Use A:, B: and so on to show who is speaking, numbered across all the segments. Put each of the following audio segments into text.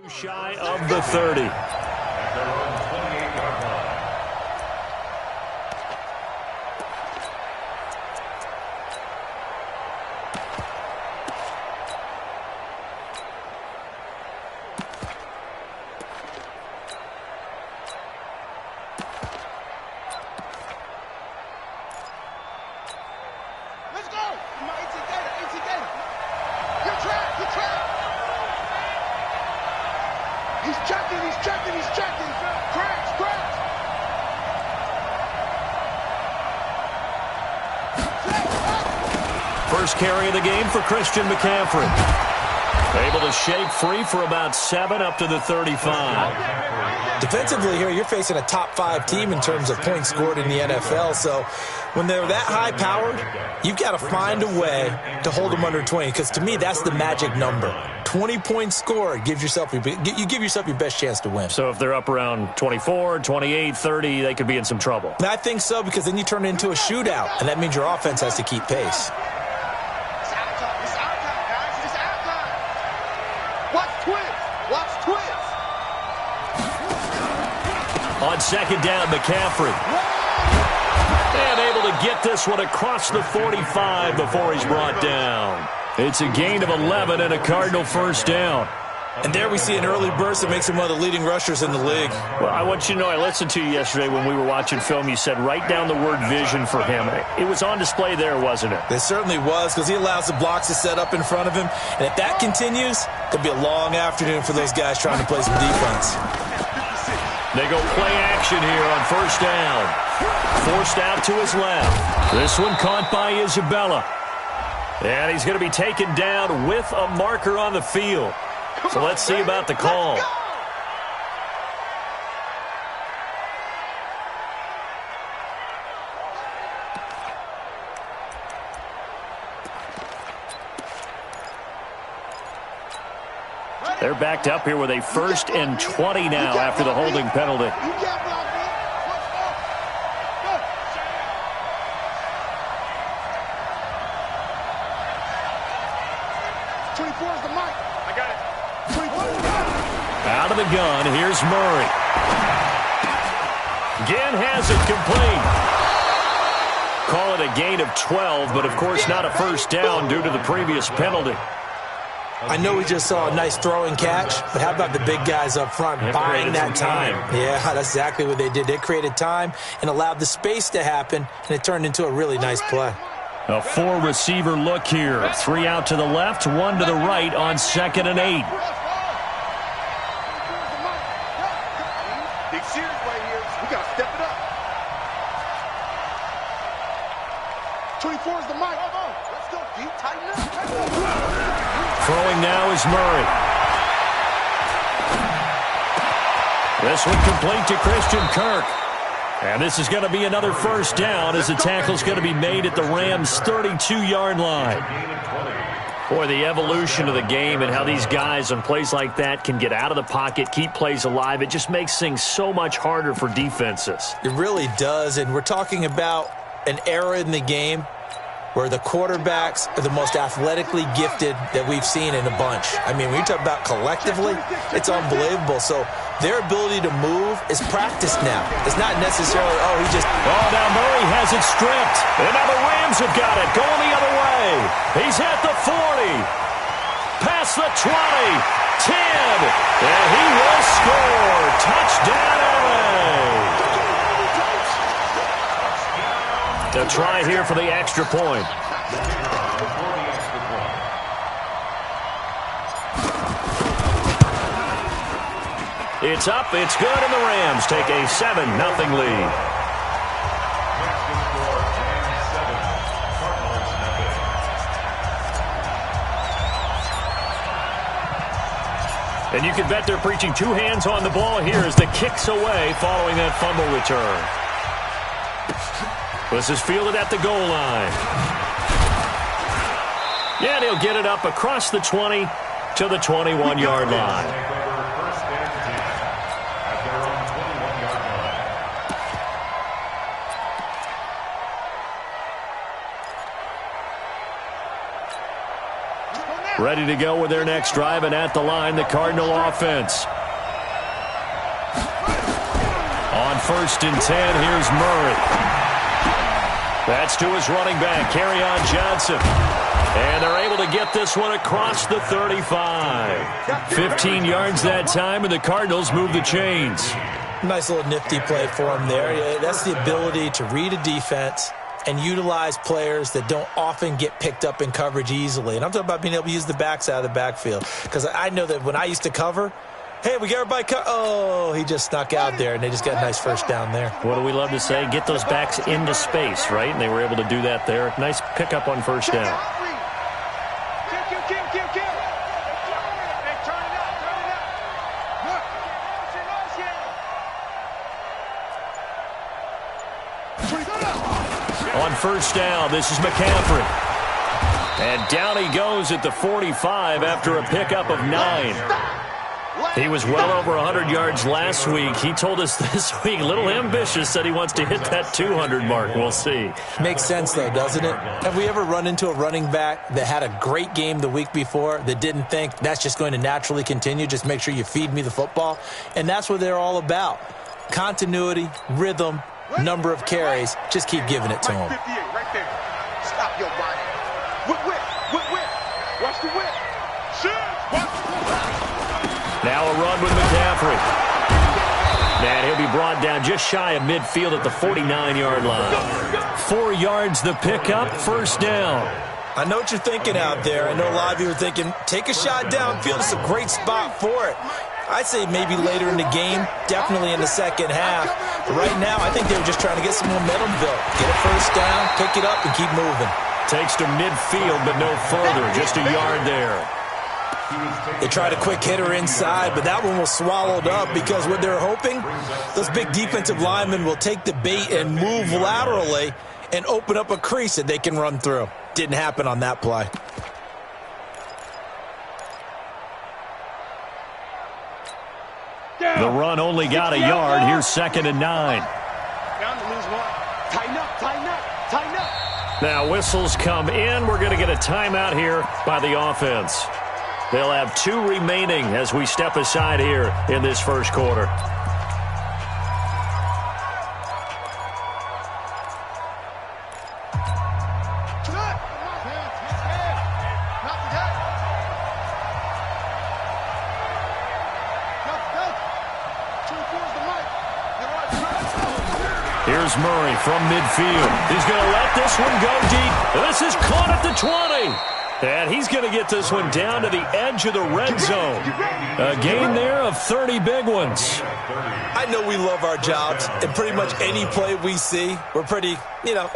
A: Shy of the 30.
B: Let's go! Come on, 18 Gator, 18 Gator. You're trapped, you're trapped. He's checking, he's checking, he's checking. Cracks, cracks.
A: First carry of the game for Christian McCaffrey. Able to shake free for about 7 up to the 35.
C: Defensively here, you're facing a top-5 team in terms of points scored in the NFL. So when they're that high-powered, you've got to find a way to hold them under 20. Because to me, that's the magic number. 20 points scored gives yourself you give yourself your best chance to win.
A: So if they're up around 24, 28, 30, they could be in some trouble.
C: And I think so, because then you turn it into a shootout, and that means your offense has to keep pace.
B: It's out time, guys. It's out time. Watch twins. Watch twins.
A: On second down, McCaffrey. And able to get this one across the 45 before he's brought down. It's a gain of 11 and a Cardinal first down.
C: And there we see an early burst that makes him one of the leading rushers in the league.
A: Well, I want you to know, I listened to you yesterday when we were watching film. You said write down the word vision for him. It was on display there, wasn't it?
C: It certainly was, because he allows the blocks to set up in front of him. And if that continues, it'll be a long afternoon for those guys trying to play some defense.
A: They go play action here on first down. Forced out to his left. This one caught by Isabella. And he's going to be taken down with a marker on the field. So let's see about the call. They're backed up here with a 1st and 20 now after the holding penalty. Out of the gun, here's Murray. Again has it complete. Call it a gain of 12, but of course not a first down due to the previous penalty.
C: I know we just saw a nice throwing catch, but how about the big guys up front buying that time? Yeah, that's exactly what they did. They created time and allowed the space to happen, and it turned into a really nice play.
A: A 4-receiver look here. 3 out to the left, 1 to the right on 2nd and 8.
B: Big series right here. We got to step it up. 24 is the mic. Let's go, D. Tighten up.
A: Throwing now is Murray. This one complete to Christian Kirk. And this is going to be another first down as the tackle's going to be made at the Rams' 32-yard line. Boy, the evolution of the game and how these guys on plays like that can get out of the pocket, keep plays alive, it just makes things so much harder for defenses.
C: It really does, and we're talking about an era in the game where the quarterbacks are the most athletically gifted that we've seen in a bunch. I mean, when you talk about collectively, it's unbelievable. So their ability to move is practiced now. It's not necessarily, oh, he just...
A: Oh, now Murray has it stripped. And now the Rams have got it, going the other way. He's at the 40. Past the 20. 10. And he will score. Touchdown, LA. A try here for the extra point. It's up, it's good, and the Rams take a 7-0 lead. And you can bet they're preaching 2 hands on the ball here as the kick's away following that fumble return. This is fielded at the goal line. Yeah, he'll get it up across the 20 to the 21-yard line. Ready to go with their next drive, and at the line, the Cardinal offense. On 1st and 10, here's Murray. That's to his running back, Kerryon Johnson. And they're able to get this one across the 35. 15 yards that time, and the Cardinals move the chains.
C: Nice little nifty play for him there. Yeah, that's the ability to read a defense and utilize players that don't often get picked up in coverage easily. And I'm talking about being able to use the backs out of the backfield. Because I know that when I used to cover, hey, we got everybody oh, he just snuck out there, and they just got a nice first down there.
A: What do we love to say? Get those backs into space, right? And they were able to do that there. Nice pickup on first down. On first down, this is McCaffrey. And down he goes at the 45 after a pickup of 9. He was well over 100 yards last week. He told us this week, a little ambitious, said he wants to hit that 200 mark. We'll see.
C: Makes sense, though, doesn't it? Have we ever run into a running back that had a great game the week before that didn't think that's just going to naturally continue? Just make sure you feed me the football. And that's what they're all about. Continuity, rhythm, number of carries. Just keep giving it to him.
B: Right there. Stop your body. Whip. Watch the whip.
A: Now a run with McCaffrey. And he'll be brought down just shy of midfield at the 49-yard line. 4 yards the pickup, first down.
C: I know what you're thinking out there. I know a lot of you are thinking, take a shot downfield. It's a great spot for it. I'd say maybe later in the game, definitely in the second half. But right now, I think they were just trying to get some momentum built. Get a first down, pick it up, and keep moving.
A: Takes to midfield, but no further. Just a yard there.
C: They tried a quick hitter inside, but that one was swallowed up because what they're hoping, those big defensive linemen will take the bait and move laterally and open up a crease that they can run through. Didn't happen on that play.
A: The run only got a yard. Here's 2nd and 9.
B: Tighten up.
A: Now whistles come in. We're going to get a timeout here by the offense. They'll have 2 remaining as we step aside here in this first quarter. Here's Murray from midfield. He's going to let this one go deep. This is caught at the 20. And he's going to get this one down to the edge of the red zone. A gain there of 30 big ones.
C: I know we love our jobs, and pretty much any play we see, we're pretty,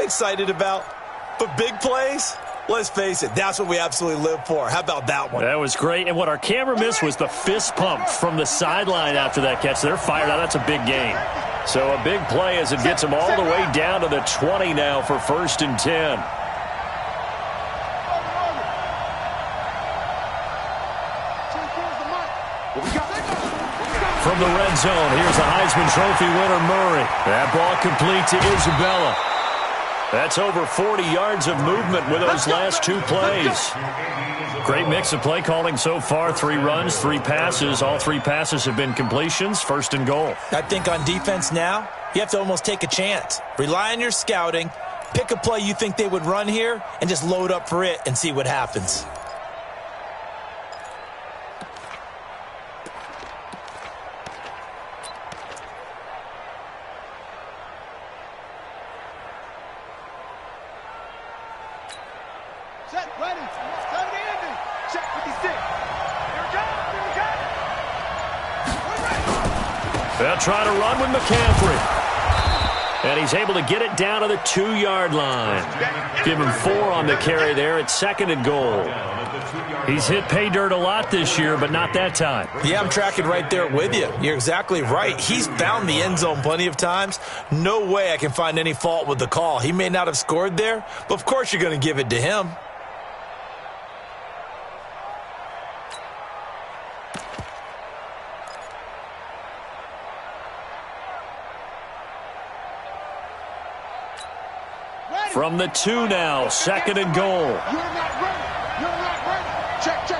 C: excited about. But big plays, let's face it, that's what we absolutely live for. How about that one?
A: That was great. And what our camera missed was the fist pump from the sideline after that catch. They're fired out. That's a big gain. So a big play as it gets them all the way down to the 20 now for 1st and 10. From the red zone, here's the Heisman Trophy winner, Murray. That ball complete to Isabella. That's over 40 yards of movement with those last 2 plays. Great mix of play calling so far. 3 runs, 3 passes. All 3 passes have been completions. 1st and goal.
C: I think on defense now, you have to almost take a chance. Rely on your scouting. Pick a play you think they would run here and just load up for it and see what happens.
A: They'll try to run with McCaffrey. And he's able to get it down to the 2-yard line. Give him 4 on the carry there at 2nd and goal. He's hit pay dirt a lot this year, but not that time.
C: Yeah, I'm tracking right there with you. You're exactly right. He's found the end zone plenty of times. No way I can find any fault with the call. He may not have scored there, but of course you're going to give it to him.
A: From the 2 now, 2nd and goal.
B: You're not ready. Check.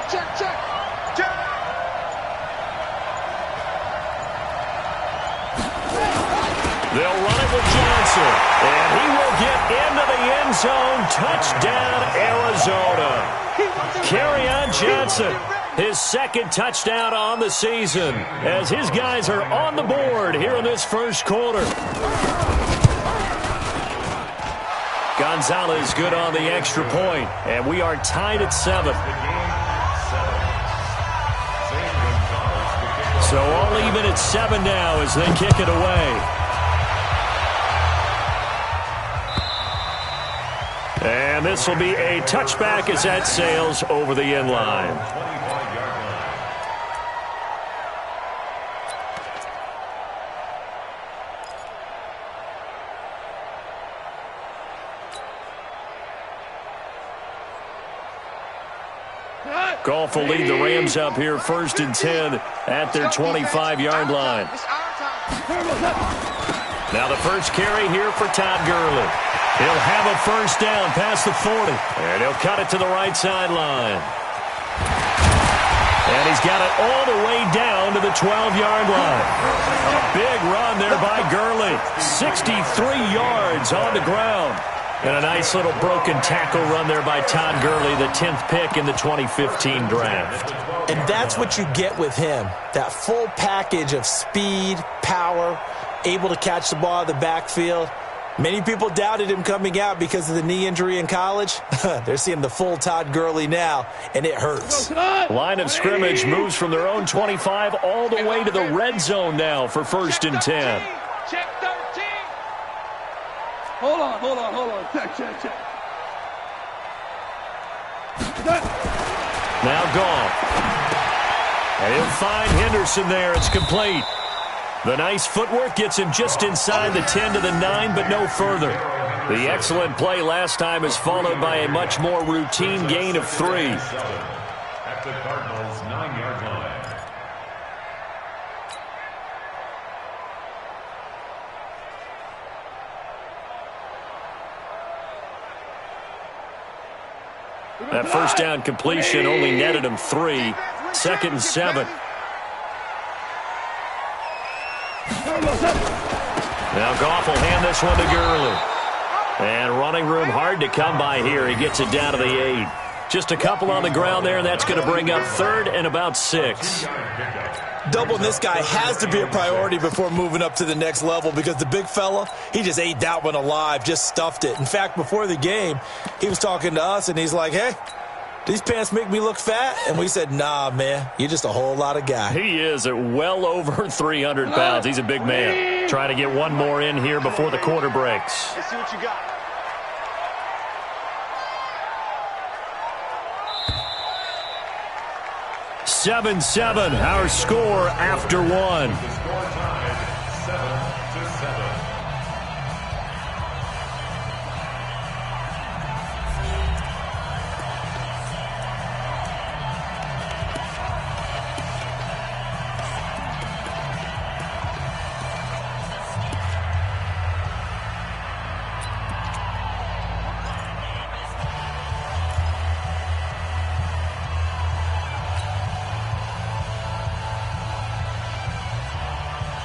A: whistle. And he will get into the end zone. Touchdown, Arizona. Kerryon Johnson, his second touchdown on the season, as his guys are on the board here in this first quarter. Gonzalez good on the extra point, and we are tied at 7. So all even at 7 now as they kick it away. And this will be a touchback as that sails over the end line. Goff will lead the Rams up here 1st and 10 at their 25-yard line. Now the first carry here for Todd Gurley. He'll have a first down past the 40. And he'll cut it to the right sideline. And he's got it all the way down to the 12-yard line. A big run there by Gurley. 63 yards on the ground. And a nice little broken tackle run there by Todd Gurley, the 10th pick in the 2015 draft.
C: And that's what you get with him. That full package of speed, power, able to catch the ball in the backfield. Many people doubted him coming out because of the knee injury in college. They're seeing the full Todd Gurley now, and it hurts.
A: Line of scrimmage moves from their own 25 all the way to the red zone now for 1st and 10.
B: Check 13. Hold on. Check.
A: Now Goff. And he'll find Henderson there. It's complete. The nice footwork gets him just inside the 10 to the 9, but no further. The excellent play last time is followed by a much more routine gain of 3.
D: At the Cardinals' 9-yard line.
A: That first down completion only netted him 3. 2nd and 7. Now Goff will hand this one to Gurley. And running room hard to come by here. He gets it down to the 8. Just a couple on the ground there, and that's going to bring up 3rd and about 6.
C: Doubling this guy has to be a priority before moving up to the next level because the big fella, he just ate that one alive, just stuffed it. In fact, before the game, he was talking to us, and he's like, hey, these pants make me look fat? And we said, nah, man, you're just a whole lot of guy.
A: He is at well over 300 pounds. He's a big man. Trying to get one more in here before the quarter breaks.
B: Let's see what you got.
A: Seven, our score after 1.
D: The score tied 7-7.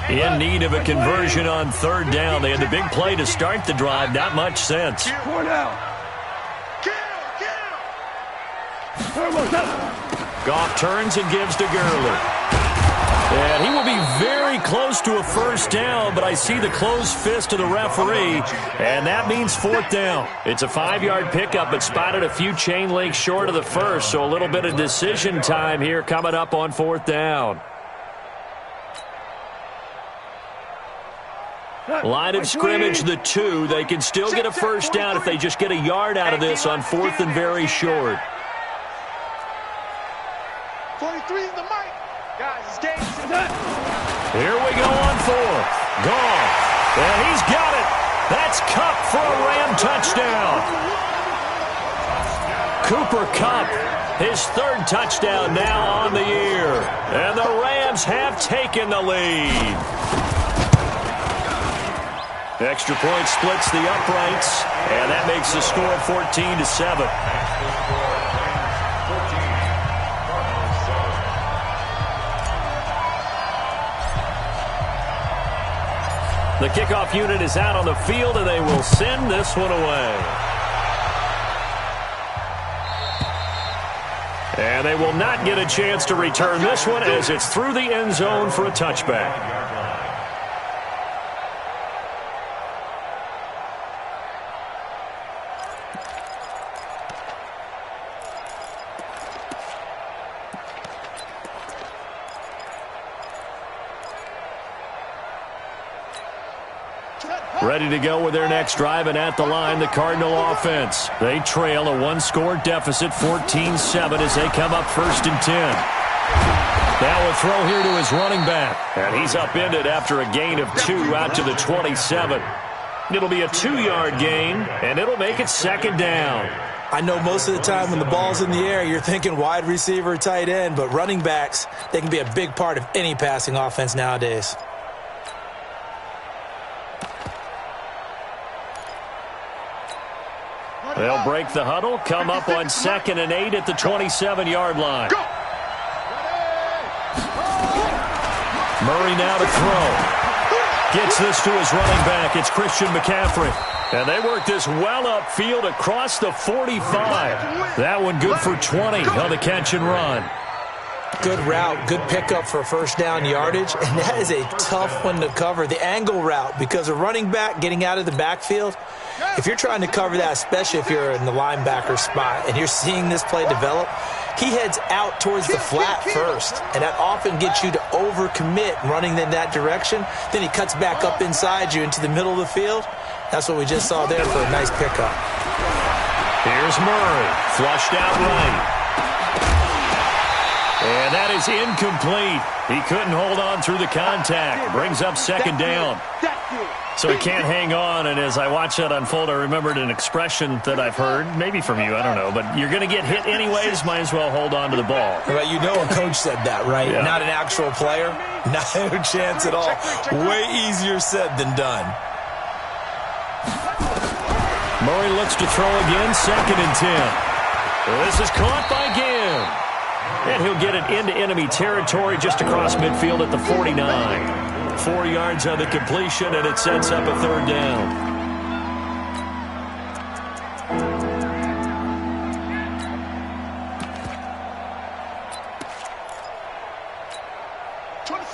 A: In need of a conversion on 3rd down. They had the big play to start the drive. Not much sense. Goff turns and gives to Gurley. And he will be very close to a first down, but I see the closed fist of the referee, and that means 4th down. It's a 5-yard pickup, but spotted a few chain links short of the first, so a little bit of decision time here coming up on 4th down. Line of scrimmage, the 2. They can still get a first down if they just get a yard out of this on 4th and very short.
B: 23 in the mic. Guys, it's game.
A: Here we go on 4th. Goff. And he's got it. That's Kupp for a Ram touchdown. Cooper Kupp, his 3rd touchdown now on the year. And the Rams have taken the lead. Extra point splits the uprights, and that makes the score 14-7. The kickoff unit is out on the field, and they will send this one away. And they will not get a chance to return this one as it's through the end zone for a touchback. Ready to go with their next drive, and at the line, the Cardinal offense. They trail a one-score deficit, 14-7, as they come up 1st and 10. Now a throw here to his running back, and he's upended after a gain of 2 out to the 27. It'll be a 2-yard gain, and it'll make it 2nd down.
C: I know most of the time when the ball's in the air, you're thinking wide receiver, tight end, but running backs, they can be a big part of any passing offense nowadays.
A: They'll break the huddle, come up on 2nd and 8 at the 27-yard line. Murray now to throw. Gets this to his running back. It's Christian McCaffrey. And they work this well upfield across the 45. That one good for 20 on the catch and run.
C: Good route, good pickup for first down yardage, and that is a tough one to cover, the angle route, because a running back getting out of the backfield, if you're trying to cover that, especially if you're in the linebacker spot and you're seeing this play develop, he heads out towards the flat first, and that often gets you to overcommit running in that direction. Then he cuts back up inside you into the middle of the field. That's what we just saw there for a nice pickup.
A: Here's Murray, flushed out right. And that is incomplete. He couldn't hold on through the contact. Brings up 2nd down. So he can't hang on, and as I watch that unfold, I remembered an expression that I've heard, maybe from you, I don't know, but you're going to get hit anyways, might as well hold on to the ball.
C: Well, you know a coach said that, right?
A: Yeah.
C: Not an actual player. Not a chance at all. Way easier said than done.
A: Murray looks to throw again, 2nd and 10. This is caught by Gibb. And he'll get it into enemy territory just across midfield at the 49. 4 yards on the completion, and it sets up a 3rd down.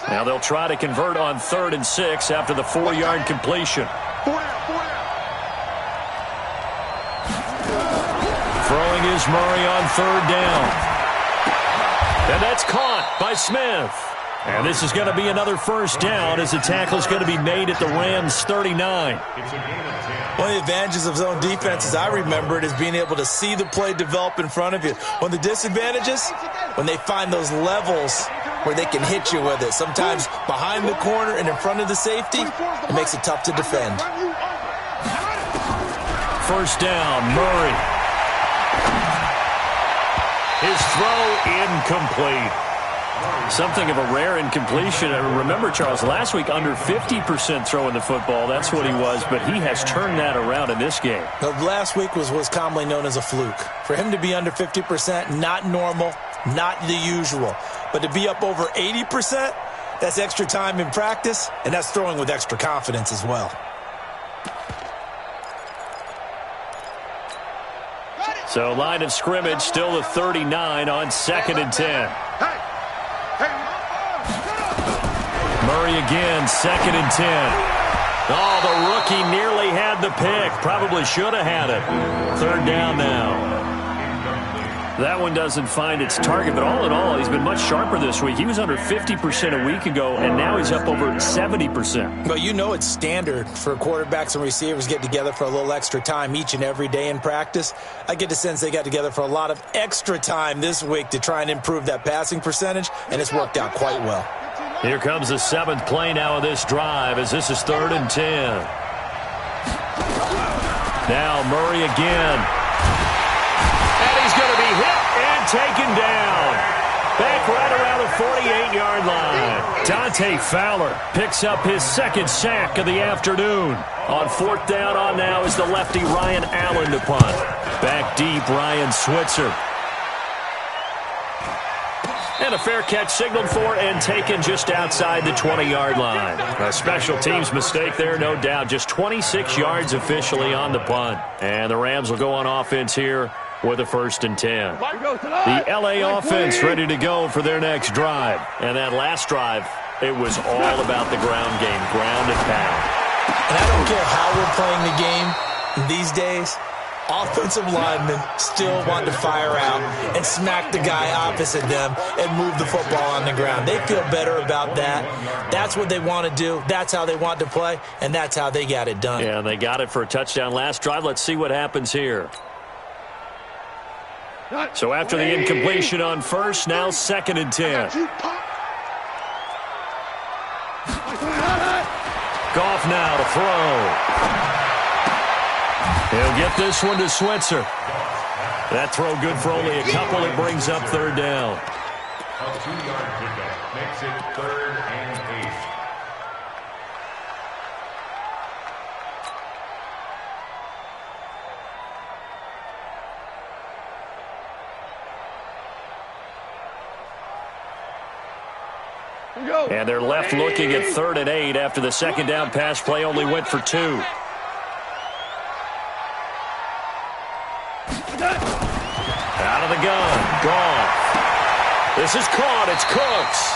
A: Now they'll try to convert on 3rd and 6 after the 4-yard completion. Throwing is Murray on 3rd down. And that's caught by Smith. And this is going to be another 1st down as the tackle is going to be made at the Rams' 39.
C: One of the advantages of zone defense, as I remember it, is being able to see the play develop in front of you. One of the disadvantages, when they find those levels where they can hit you with it. Sometimes behind the corner and in front of the safety, it makes it tough to defend.
A: 1st down, Murray. His throw incomplete. Something of a rare incompletion. Remember, Charles, last week under 50% throwing the football. That's what he was, but he has turned that around in this game.
C: The last week was commonly known as a fluke. For him to be under 50%, not normal, not the usual. But to be up over 80%, that's extra time in practice, and that's throwing with extra confidence as well.
A: So line of scrimmage, still the 39 on 2nd and 10. Murray again, 2nd and 10. Oh, the rookie nearly had the pick. Probably should have had it. 3rd down now. That one doesn't find its target, but all in all, he's been much sharper this week. He was under 50% a week ago, and now he's up over 70%.
C: Well, you know it's standard for quarterbacks and receivers to get together for a little extra time each and every day in practice. I get the sense they got together for a lot of extra time this week to try and improve that passing percentage, and it's worked out quite well.
A: Here comes the 7th play now of this drive as this is 3rd and 10. Now Murray again. And he's going to be hit and taken down. Back right around the 48-yard line. Dante Fowler picks up his 2nd sack of the afternoon. On 4th down on now is the lefty Ryan Allen to punt. Back deep, Ryan Switzer. And a fair catch signaled for and taken just outside the 20-yard line. A special teams mistake there, no doubt. Just 26 yards officially on the punt. And the Rams will go on offense here with a 1st and 10. The L.A. offense ready to go for their next drive. And that last drive, it was all about the ground game, ground and pound.
C: And I don't care how we're playing the game these days. Offensive linemen still want to fire out and smack the guy opposite them and move the football on the ground. They feel better about that. That's what they want to do. That's how they want to play, and that's how they got it done.
A: Yeah, they got it for a touchdown last drive. Let's see what happens here. So after the incompletion on 1st, now 2nd and 10. Goff now to throw. He'll get this one to Switzer. That throw good for only a couple. It brings up 3rd down.
D: A 2-yard pickup makes it 3rd and 8.
A: And they're left looking at 3rd and 8 after the 2nd down pass play only went for 2. Out of the gun, Goff. This is caught, it's Cooks.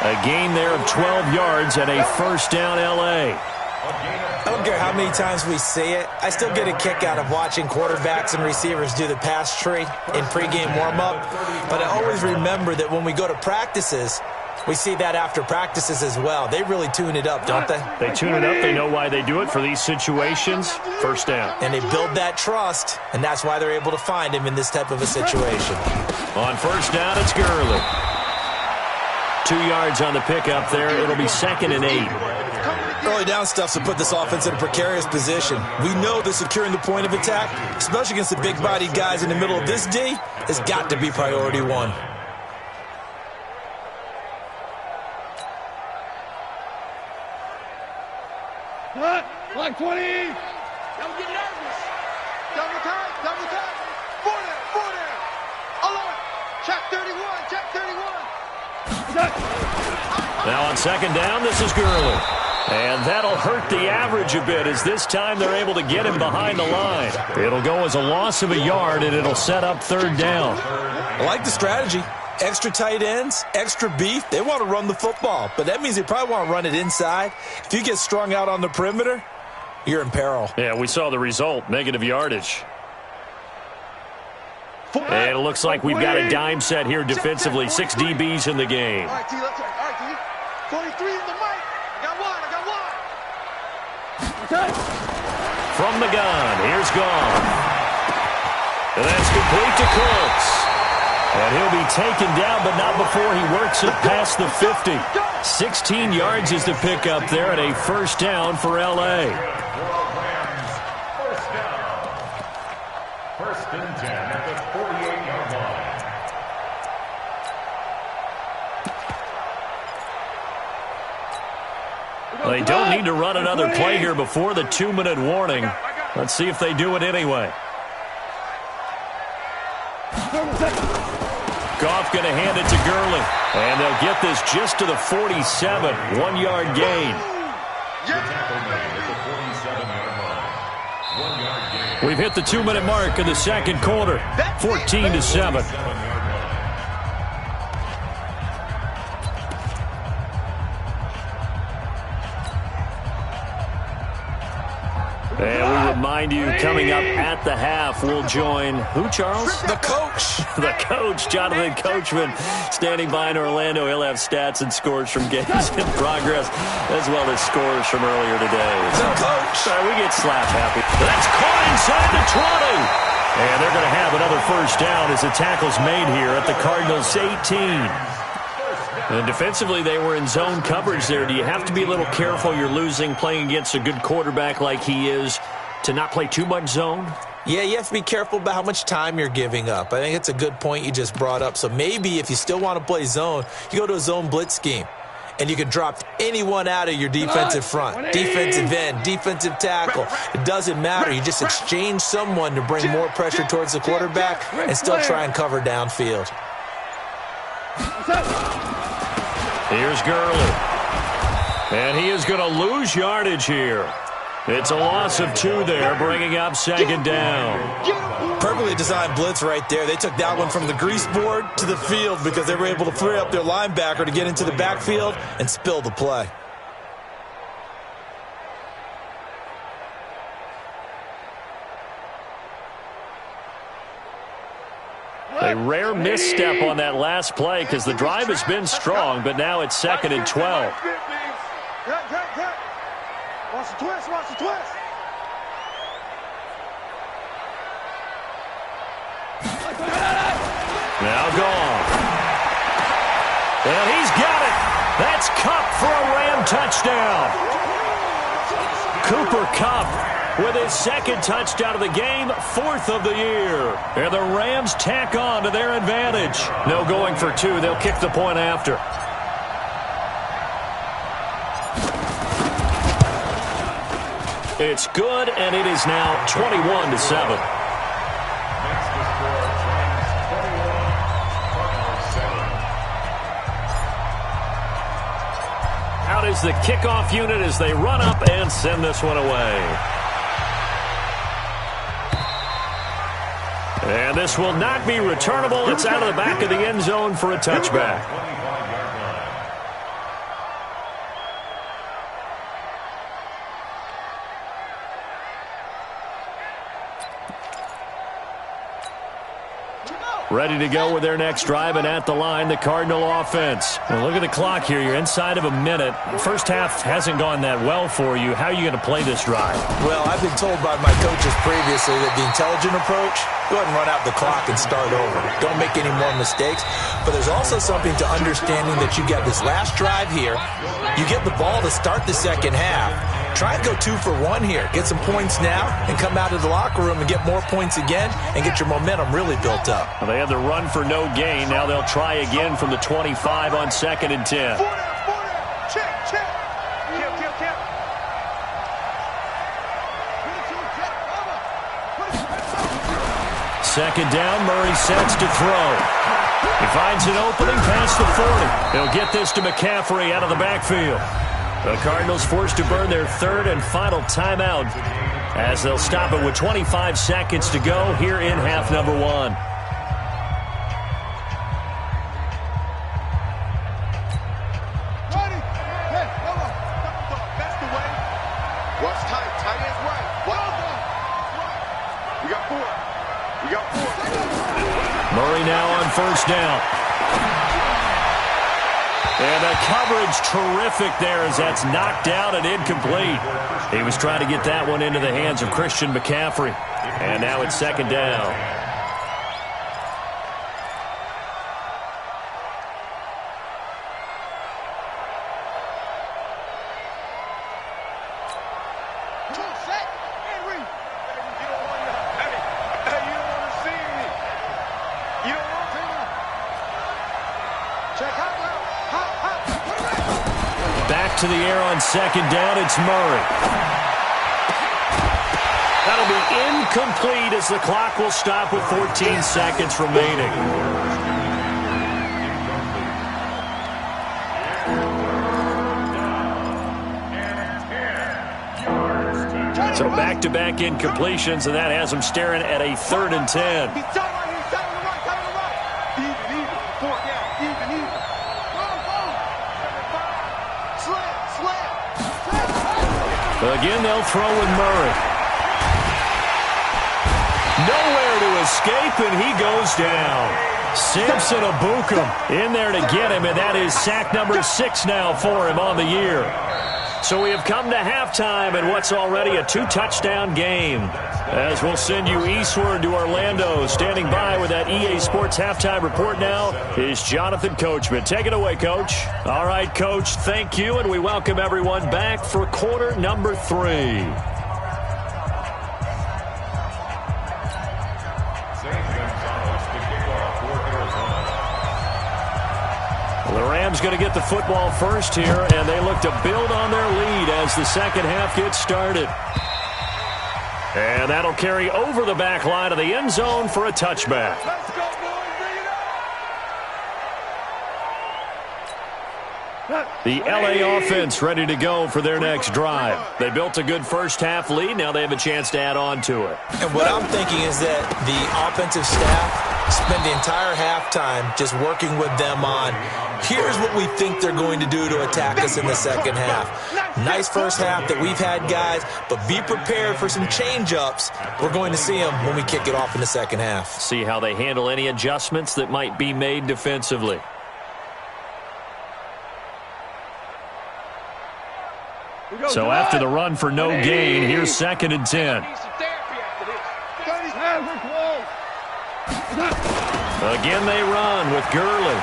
A: A gain there of 12 yards and a 1st down L.A.
C: I don't care how many times we see it. I still get a kick out of watching quarterbacks and receivers do the pass tree in pregame warm-up. But I always remember that when we go to practices, we see that after practices as well. They really tune it up, don't they?
A: They tune it up. They know why they do it for these situations. 1st down.
C: And they build that trust, and that's why they're able to find him in this type of a situation.
A: On 1st down, it's Gurley. 2 yards on the pickup there. It'll be 2nd and 8.
C: Early down stuff's to put this offense in a precarious position. We know that securing the point of attack, especially against the big-bodied guys in the middle of this D, has got to be priority 1.
B: Like 20. Don't get nervous. Double time. 4 down. Alone. Check 31.
A: Now on 2nd down, this is Gurley. And that'll hurt the average a bit as this time they're able to get him behind the line. It'll go as a loss of a yard, and it'll set up 3rd down.
C: I like the strategy. Extra tight ends, extra beef. They want to run the football, but that means they probably want to run it inside. If you get strung out on the perimeter, you're in peril.
A: Yeah, we saw the result, negative yardage. And it looks like we've got a dime set here defensively. 6 DBs in the game.
B: All right, T, let's check. All right, T. 43 in the mic. I got one.
A: From the gun, here's Goff. And that's complete to Cooks. And he'll be taken down, but not before he works it past the 50. 16 yards is the pickup there, and a 1st down for L.A.
D: 1st and 10 at the 48-yard line.
A: They don't need to run another play here before the 2-minute warning. Let's see if they do it anyway. Goff going to hand it to Gurley. And they'll get this just to the 47. 1-yard gain. We've hit the 2-minute mark in the 2nd quarter. 14-7. And we remind you, coming up at the half, we'll join who, Charles?
C: The coach.
A: The coach, Jonathan Coachman, standing by in Orlando. He'll have stats and scores from games in progress, as well as scores from earlier today.
C: The coach.
A: Sorry, we get slap happy. That's caught inside the 20. And they're going to have another 1st down as the tackle's made here at the Cardinals' 18. And defensively, they were in zone coverage there. Do you have to be a little careful? You're losing, playing against a good quarterback like he is, to not play too much zone?
C: Yeah, you have to be careful about how much time you're giving up. I think it's a good point you just brought up. So maybe if you still want to play zone, you go to a zone blitz scheme. And you can drop anyone out of your defensive front. Defensive end, defensive tackle. It doesn't matter. You just exchange someone to bring more pressure towards the quarterback and still try and cover downfield.
A: Here's Gurley. And he is going to lose yardage here. It's a loss of 2 there, bringing up second down.
C: Perfectly designed blitz right there. They took that one from the grease board to the field because they were able to free up their linebacker to get into the backfield and spill the play.
A: A rare misstep on that last play because the drive has been strong, but now it's 2nd and 12.
B: Watch the twist, watch the twist.
A: Now gone. And he's got it. That's Kupp for a Ram touchdown. Cooper Kupp with his 2nd touchdown of the game, 4th of the year. And the Rams tack on to their advantage. No going for 2. They'll kick the point after. It's good, and it is now 21-7. Out is the kickoff unit as they run up and send this one away. And this will not be returnable. It's out of the back of the end zone for a touchback. Ready to go with their next drive, and at the line, the Cardinal offense. Well, look at the clock here. You're inside of a minute. First half hasn't gone that well for you. How are you going to play this drive?
C: Well, I've been told by my coaches previously that the intelligent approach, go ahead and run out the clock and start over. Don't make any more mistakes. But there's also something to understanding that you get this last drive here. You get the ball to start the second half. Try and go 2 for 1 here. Get some points now and come out of the locker room and get more points again and get your momentum really built up.
A: Well, they had the run for no gain. Now they'll try again from the 25 on 2nd and 10.
B: Check, check. Kill.
A: Second down, Murray sets to throw. He finds an opening past the 40. He'll get this to McCaffrey out of the backfield. The Cardinals forced to burn their 3rd and final timeout as they'll stop it with 25 seconds to go here in half number 1.
B: Ready? Hey, hold on. That's the way. Watch tight. Tight ends right. Well done. We got 4.
A: Murray now on first down. And the coverage terrific there as that's knocked down and incomplete. He was trying to get that one into the hands of Christian McCaffrey. And now it's 2nd down.
B: Come on, set. Henry. You don't want to see me. You don't want to. Check out now.
A: Back to the air on 2nd down, it's Murray. That'll be incomplete as the clock will stop with 14 seconds remaining. So back-to-back incompletions, and that has them staring at a 3rd and 10.
B: He's down right here. He's down on the right. Down on the right. Even. 4 down. Even. Slam.
A: Again, they'll throw with Murray. Nowhere to escape, and he goes down. Samson Abukum in there to get him, and that is sack number 6 now for him on the year. So we have come to halftime in what's already a 2-touchdown game. As we'll send you eastward to Orlando. Standing by with that EA Sports halftime report now is Jonathan Coachman. Take it away, Coach. All right, Coach, thank you, and we welcome everyone back for quarter number 3. The Rams going to get the football first here, and they look to build on their lead as the second half gets started. And that'll carry over the back line of the end zone for a touchback.
B: Let's go, boys. Bring it up.
A: The LA offense ready to go for their next drive. They built a good first-half lead. Now they have a chance to add on to it.
C: And what I'm thinking is that the offensive staff spend the entire halftime just working with them on, here's what we think they're going to do to attack us in the second half. Nice first half that we've had, guys, but be prepared for some change-ups. We're going to see them when we kick it off in the second half.
A: See how they handle any adjustments that might be made defensively. So after the run for no gain, here's 2nd and 10. Again they run with Gurley.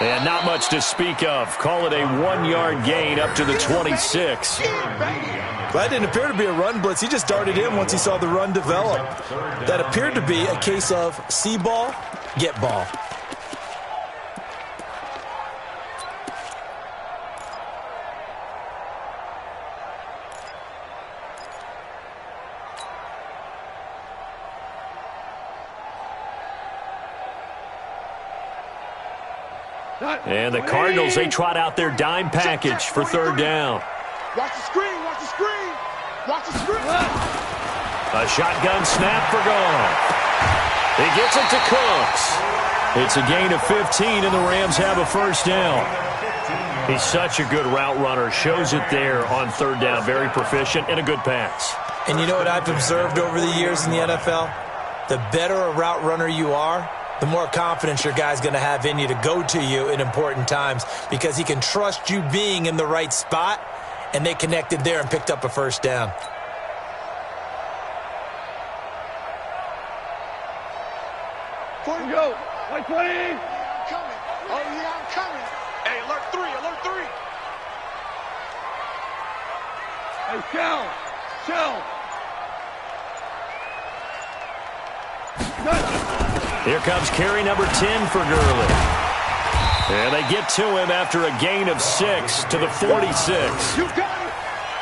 A: And not much to speak of. Call it a 1-yard gain up to the 26.
C: That didn't appear to be a run blitz. He just darted in once he saw the run develop. That appeared to be a case of see ball, get ball.
A: And the Cardinals, they trot out their dime package for 3rd down.
B: Watch the screen, watch the screen, watch the screen.
A: A shotgun snap for Goff. He gets it to Cooks. It's a gain of 15, and the Rams have a 1st down. He's such a good route runner. Shows it there on 3rd down. Very proficient and a good pass.
C: And you know what I've observed over the years in the NFL? The better a route runner you are, the more confidence your guy's going to have in you to go to you in important times because he can trust you being in the right spot, and they connected there and picked up a 1st down.
B: Before you go, 120. I'm coming. Oh, yeah, I'm coming. Hey, alert 3, alert 3. Hey, chill.
A: Here comes carry number 10 for Gurley. And they get to him after a gain of 6 to the 46.
B: You got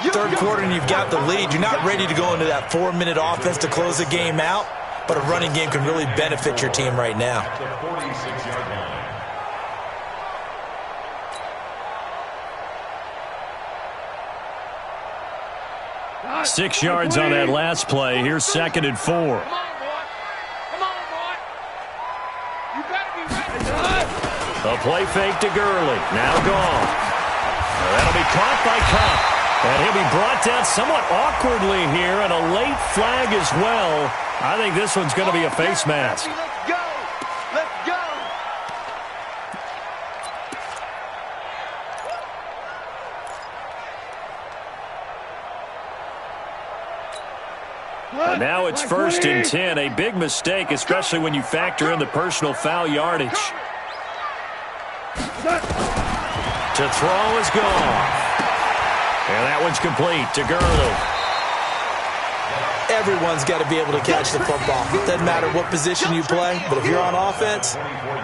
B: it.
C: Third quarter and you've got the lead. You're not ready to go into that 4-minute offense to close the game out, but a running game can really benefit your team right now.
A: 6 yards on that last play. Here's 2nd and 4. A play fake to Gurley. Now gone. That'll be caught by Cup. And he'll be brought down somewhat awkwardly here, and a late flag as well. I think this one's going to be a face mask.
B: Let's go. Let's go.
A: And now it's 1st and 10. A big mistake, especially when you factor in the personal foul yardage. To throw is gone. And that one's complete to Gurley.
C: Everyone's got to be able to catch the football. It doesn't matter what position you play, but if you're on offense,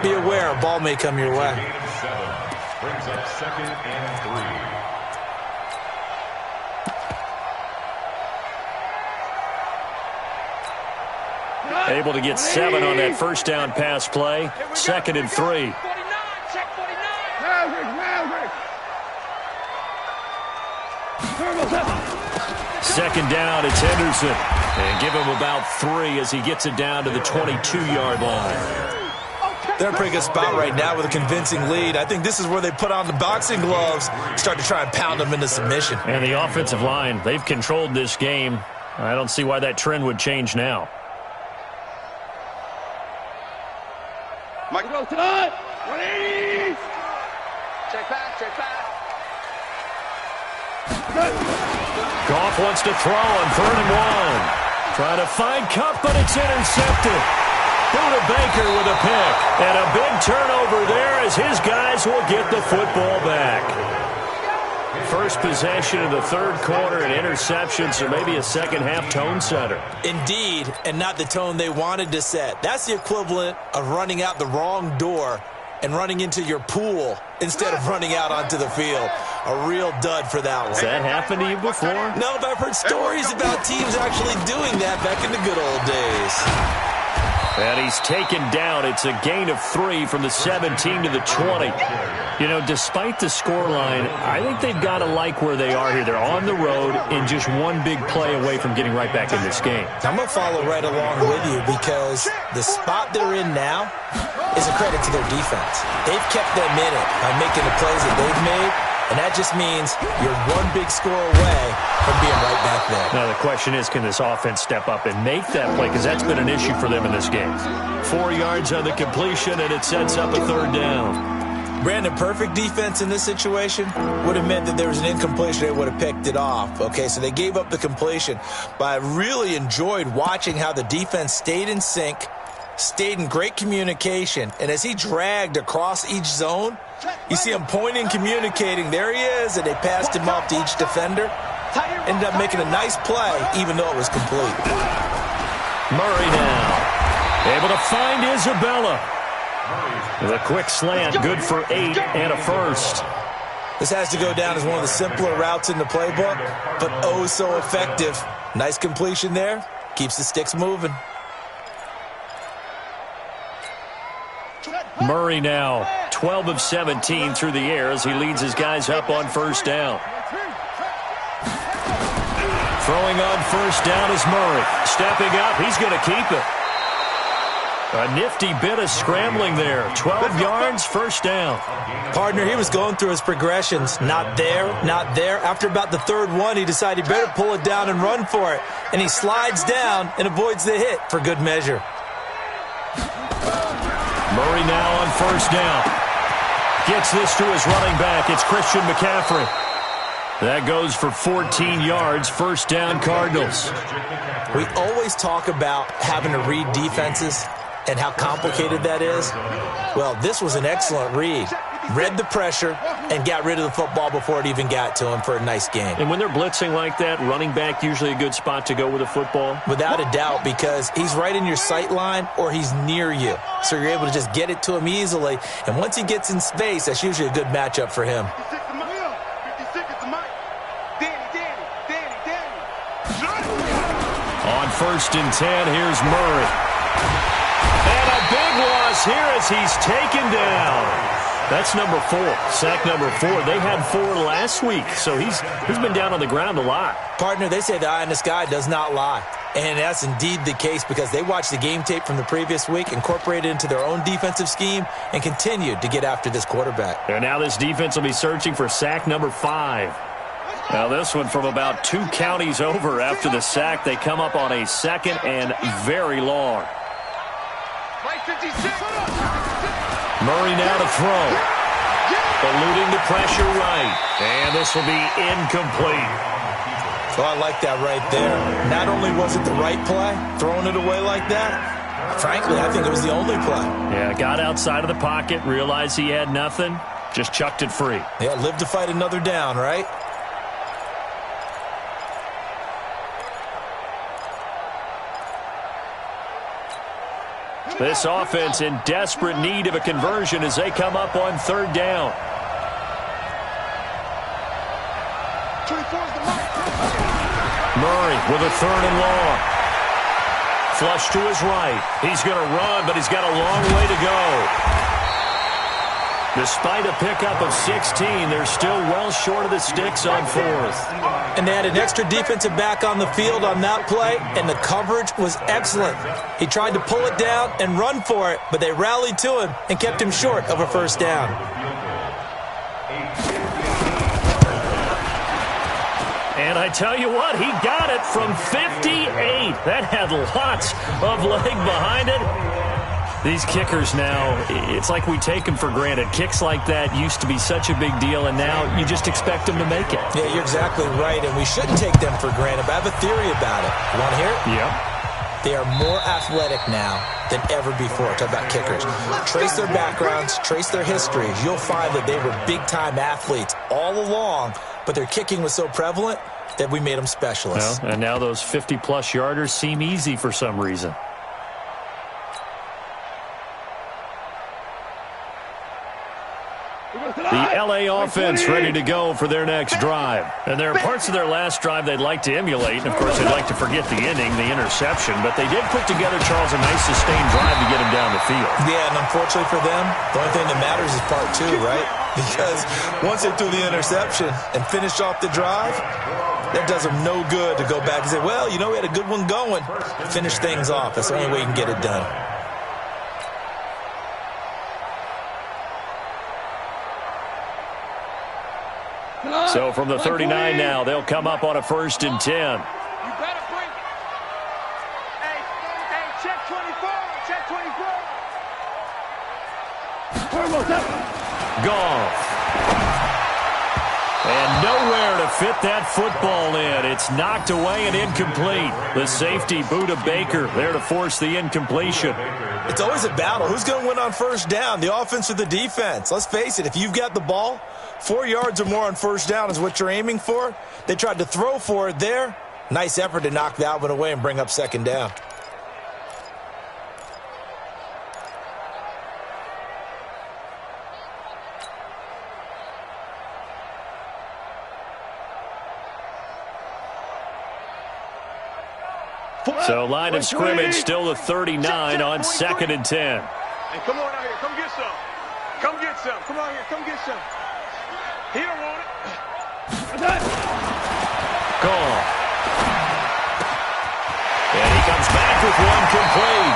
C: be aware a ball may come your way.
D: Brings up 2nd and 3.
A: Able to get 7 on that 1st down pass play. 2nd and 3. Second down, it's Henderson. And give him about 3 as he gets it down to the 22-yard line.
C: They're in a pretty good spot right now with a convincing lead. I think this is where they put on the boxing gloves, start to try and pound them into submission.
A: And the offensive line, they've controlled this game. I don't see why that trend would change now.
B: Mike, go time. 180. Check back, check back.
A: Goff wants to throw on 3rd and 1. Trying to find Cup, but it's intercepted. Buda Baker with a pick. And a big turnover there as his guys will get the football back. First possession of the 3rd quarter and interception, so maybe a second-half tone setter.
C: Indeed, and not the tone they wanted to set. That's the equivalent of running out the wrong door and running into your pool instead of running out onto the field. A real dud for that one.
A: Has that happened to you before?
C: No, but I've heard stories about teams actually doing that back in the good old days.
A: And he's taken down. It's a gain of 3 from the 17 to the 20. You know, despite the scoreline, I think they've got to like where they are here. They're on the road and just one big play away from getting right back in this game.
C: I'm going to follow right along with you because the spot they're in now is a credit to their defense. They've kept them in it by making the plays that they've made, and that just means you're one big score away from being right back there.
A: Now, the question is, can this offense step up and make that play? Because that's been an issue for them in this game. 4 yards on the completion, and it sets up a third down.
C: Brandon, perfect defense in this situation would have meant that there was an incompletion. They would have picked it off. Okay, so they gave up the completion. But I really enjoyed watching how the defense stayed in sync, stayed in great communication, and as he dragged across each zone, you see him pointing, communicating. There he is, and they passed him off to each defender. Ended up making a nice play, even though it was complete.
A: Murray now, able to find Isabella. The quick slant, good for 8 and a first.
C: This has to go down as one of the simpler routes in the playbook, but oh so effective. Nice completion there. Keeps the sticks moving.
A: Murray now 12 of 17 through the air as he leads his guys up on first down. Throwing on first down is Murray. Stepping up, he's going to keep it. A nifty bit of scrambling there. 12 yards, first down.
C: Partner, he was going through his progressions. Not there, not there. After about the third one, he decided he better pull it down and run for it. And he slides down and avoids the hit for good measure.
A: Murray now on first down. Gets this to his running back. It's Christian McCaffrey. That goes for 14 yards, first down Cardinals.
C: We always talk about having to read defenses and how complicated that is. Well, this was an excellent read. Read the pressure and got rid of the football before it even got to him for a nice game.
A: And when they're blitzing like that, running back usually a good spot to go with a football?
C: Without a doubt, because he's right in your sight line or he's near you. So you're able to just get it to him easily. And once he gets in space, that's usually a good matchup for him.
A: On first and 10, here's Murray. And a big loss here as he's taken down. That's number 4, sack number 4. They had 4 last week, so he's been down on the ground a lot.
C: Partner, they say the eye in the sky does not lie. And that's indeed the case because they watched the game tape from the previous week, incorporated it into their own defensive scheme, and continued to get after this quarterback.
A: And now this defense will be searching for sack number 5. Now this one from about 2 counties over after the sack. They come up on a second and very long. Murray now to throw. Eluding the pressure right. And this will be incomplete.
C: So I like that right there. Not only was it the right play, throwing it away like that, frankly, I think it was the only play.
A: Yeah, got outside of the pocket, realized he had nothing, just chucked it free.
C: Yeah, live to fight another down, right?
A: This offense in desperate need of a conversion as they come up on third down. Murray with a third and long. Flush to his right. He's going to run, but he's got a long way to go. Despite a pickup of 16, they're still well short of the sticks on fourth.
C: And they had an extra defensive back on the field on that play, and the coverage was excellent. He tried to pull it down and run for it, but they rallied to him and kept him short of a first down.
A: And I tell you what, he got it from 58. That had lots of leg behind it. These kickers now, it's like we take them for granted. Kicks like that used to be such a big deal, and now you just expect them to make it.
C: Yeah, you're exactly right, and we shouldn't take them for granted, but I have a theory about it. You want to hear it?
A: Yep.
C: They are more athletic now than ever before. Talk about kickers. Trace their backgrounds, trace their histories. You'll find that they were big-time athletes all along, but their kicking was so prevalent that we made them specialists.
A: Well, and now those 50-plus yarders seem easy for some reason. The L.A. offense ready to go for their next drive. And there are parts of their last drive they'd like to emulate. And, of course, they'd like to forget the ending, the interception. But they did put together, Charles, a nice sustained drive to get him down the field.
C: Yeah, and unfortunately for them, the only thing that matters is part 2, right? because once they threw the interception and finished off the drive, that does them no good to go back and say, well, you know, we had a good one going. Finish things off. That's the only way you can get it done.
A: So from the 39 now, they'll come up on a 1st and 10.
B: You better bring it. Hey, check 24. Check 24.
A: Goff. And nowhere to fit that football in. It's knocked away and incomplete. The safety, Buda Baker, there to force the incompletion.
C: It's always a battle. Who's going to win on 1st down, the offense or the defense? Let's face it, if you've got the ball, 4 yards or more on 1st down is what you're aiming for. They tried to throw for it there. Nice effort to knock that one away and bring up 2nd down.
A: So line of scrimmage still the 39 on 2nd and 10.
B: Hey, come on out here. Come get some. Come get some. Come out here. Come get some. He don't want it.
A: Goal. And he comes back with one complete.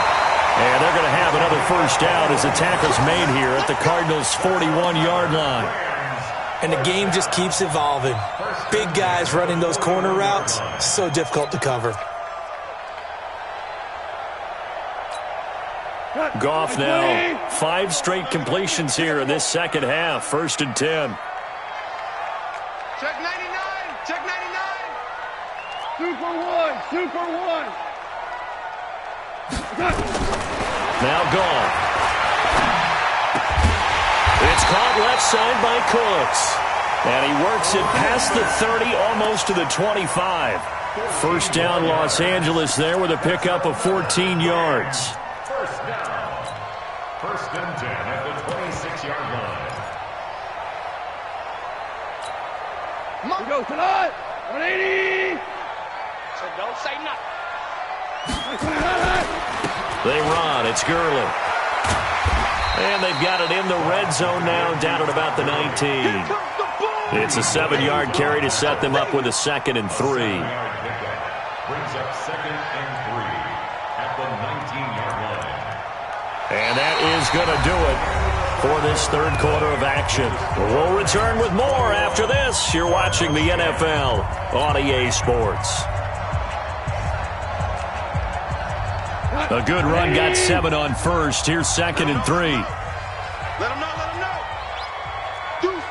A: And they're going to have another 1st down as the tackle's made here at the Cardinals' 41-yard line.
C: And the game just keeps evolving. Big guys running those corner routes, so difficult to cover.
A: Goff now, 5 straight completions here in this 2nd half. 1st and 10.
B: Check 99. Check 99.
E: Super one.
A: Now Goff. It's caught left side by Cooks. And he works it past the 30, almost to the 25. 1st down, Los Angeles there with a pickup of 14 yards.
D: 1st down. 1st and 10 at the 26-yard line.
E: We go tonight. 180.
B: So don't say nothing.
A: They run. It's Gurley. And they've got it in the red zone now, down at about the 19. It's a 7-yard carry to set them up with a 2nd and 3.
D: Brings up 2nd and 3 at the 19-yard line.
A: And that is going to do it for this 3rd quarter of action. We'll return with more after this. You're watching the NFL on EA Sports. A good run, got 7 on 1st. Here's 2nd and 3.
B: Let him know. Let him know. Deuce.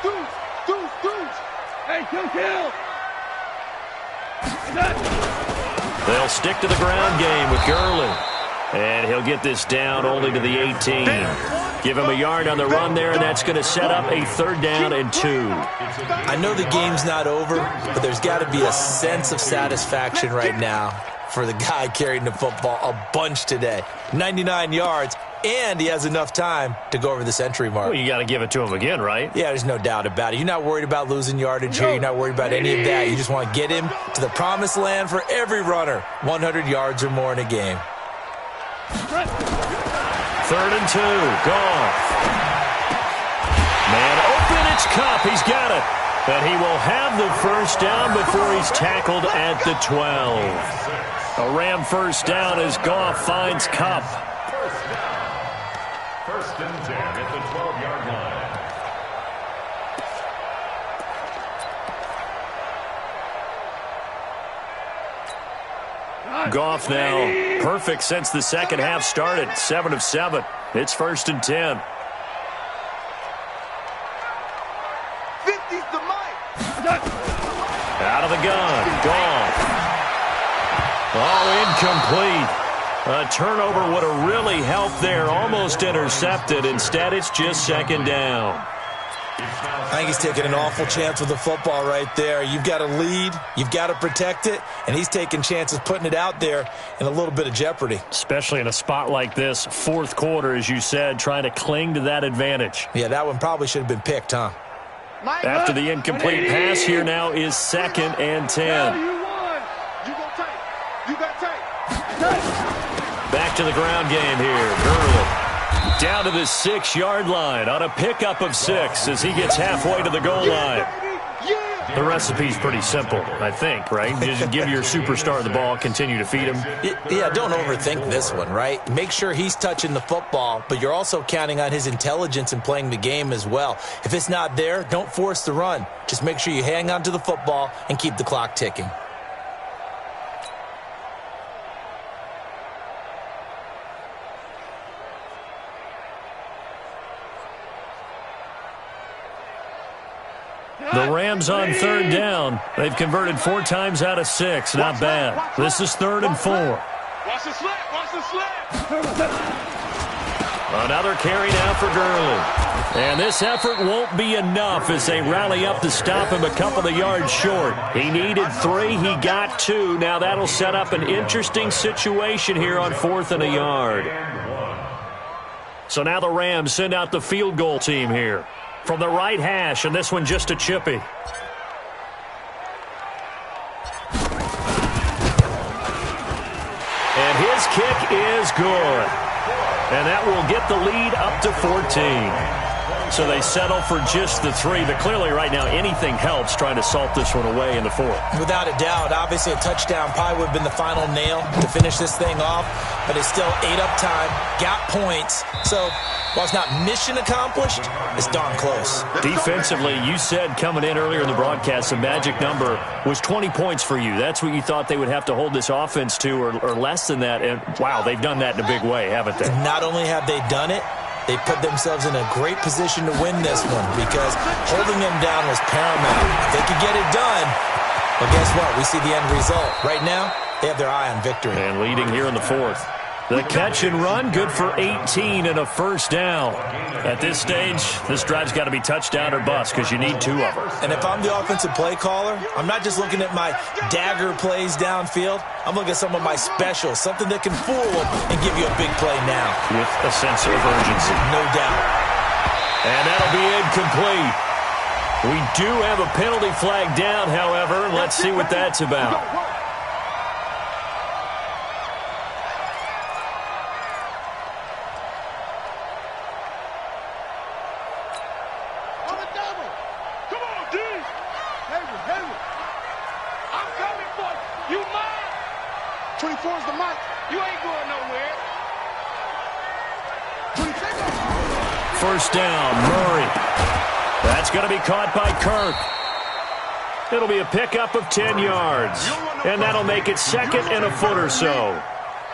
E: Hey, kill.
A: They'll stick to the ground game with Gurley. And he'll get this down only to the 18. Give him a yard on the run there, and that's going to set up a 3rd down and 2.
C: I know the game's not over, but there's got to be a sense of satisfaction right now for the guy carrying the football a bunch today. 99 yards, and he has enough time to go over the century mark.
A: Well, you got to give it to him again, right?
C: Yeah, there's no doubt about it. You're not worried about losing yardage here. You're not worried about any of that. You just want to get him to the promised land for every runner. 100 yards or more in a game.
A: 3rd and 2. Goff. Man open. It's Kupp. He's got it. But he will have the 1st down before he's tackled at the 12. A Ram 1st down as Goff finds Kupp.
D: 1st down. 1st and 10 at the 12-yard line.
A: Goff now perfect since the 2nd half started. 7 of 7. It's 1st and 10.
B: 50's the mic.
A: Out of the gun. Goff. Oh, incomplete. A turnover would have really helped there. Almost intercepted. Instead, it's just 2nd down.
C: I think he's taking an awful chance with the football right there. You've got to lead. You've got to protect it. And he's taking chances putting it out there in a little bit of jeopardy.
A: Especially in a spot like this, 4th quarter, as you said, trying to cling to that advantage.
C: Yeah, that one probably should have been picked, huh?
A: After the incomplete pass, here now is 2nd and 10.
B: You go tight. You got tight.
A: Back to the ground game here. Gurley. Down to the 6-yard line on a pickup of 6 as he gets halfway to the goal line. The recipe's pretty simple, I think, right? Just give your superstar the ball, continue to feed him.
C: Yeah, don't overthink this one, right? Make sure he's touching the football, but you're also counting on his intelligence in playing the game as well. If it's not there, don't force the run. Just make sure you hang on to the football and keep the clock ticking.
A: The Rams on 3rd down. They've converted 4 times out of 6. Not bad. This is 3rd and 4.
B: Watch the slip. Watch the slip.
A: Another carry now for Gurley. And this effort won't be enough as they rally up to stop him a couple of yards short. He needed 3. He got 2. Now that'll set up an interesting situation here on 4th and a yard. So now the Rams send out the field goal team here. From the right hash, and this one just a chippy. And his kick is good. And that will get the lead up to 14. So they settle for just the 3, but clearly right now anything helps trying to salt this one away in the 4th.
C: Without a doubt, obviously a touchdown probably would have been the final nail to finish this thing off, but it's still ate up time, got points. So while it's not mission accomplished, it's darn close.
A: Defensively, you said coming in earlier in the broadcast, the magic number was 20 points for you. That's what you thought they would have to hold this offense to, or less than that. And, wow, they've done that in a big way, haven't they?
C: Not only have they done it, they put themselves in a great position to win this one because holding them down was paramount. If they could get it done, well, guess what? We see the end result. Right now, they have their eye on victory.
A: And leading here in the 4th. The catch and run, good for 18 and a first down. At this stage, this drive's got to be touchdown or bust because you need 2 of them.
C: And if I'm the offensive play caller, I'm not just looking at my dagger plays downfield. I'm looking at some of my specials, something that can fool them and give you a big play now.
A: With a sense of urgency.
C: No doubt.
A: And that'll be incomplete. We do have a penalty flag down, however. Let's see what that's about. First down, Murray. That's going to be caught by Kirk. It'll be a pickup of 10 yards. And that'll make it 2nd and a foot or so.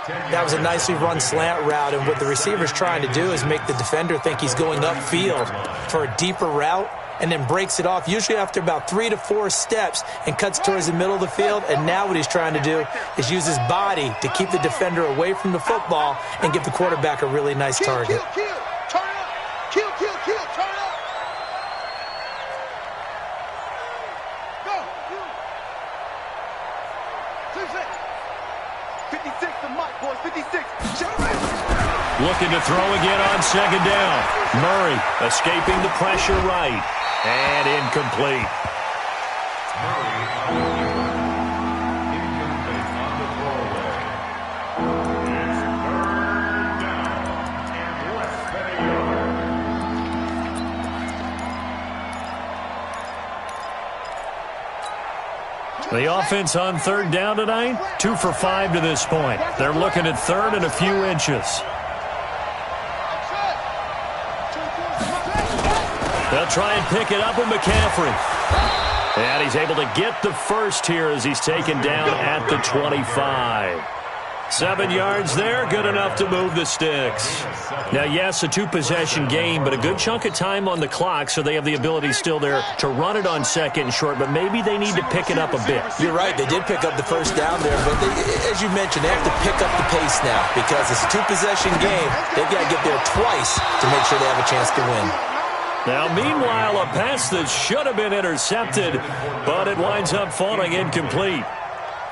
C: That was a nicely run slant route, and what the receiver's trying to do is make the defender think he's going upfield for a deeper route and then breaks it off, usually after about 3 to 4 steps, and cuts towards the middle of the field. And now what he's trying to do is use his body to keep the defender away from the football and give the quarterback a really nice target.
B: Turn up. Go. 56 to Mike, boys. 56.
A: Looking to throw again on 2nd down. Murray escaping the pressure right. And incomplete. The offense on 3rd down tonight, 2 for 5 to this point. They're looking at 3rd and a few inches. They'll try and pick it up with McCaffrey. And he's able to get the first here as he's taken down at the 25. 7 yards there, good enough to move the sticks. Now, yes, a 2-possession game, but a good chunk of time on the clock, so they have the ability still there to run it on 2nd and short, but maybe they need to pick it up a bit.
C: You're right, they did pick up the first down there, but as you mentioned, they have to pick up the pace now because it's a 2-possession game. They've got to get there twice to make sure they have a chance to win.
A: Now, meanwhile, a pass that should have been intercepted, but it winds up falling incomplete.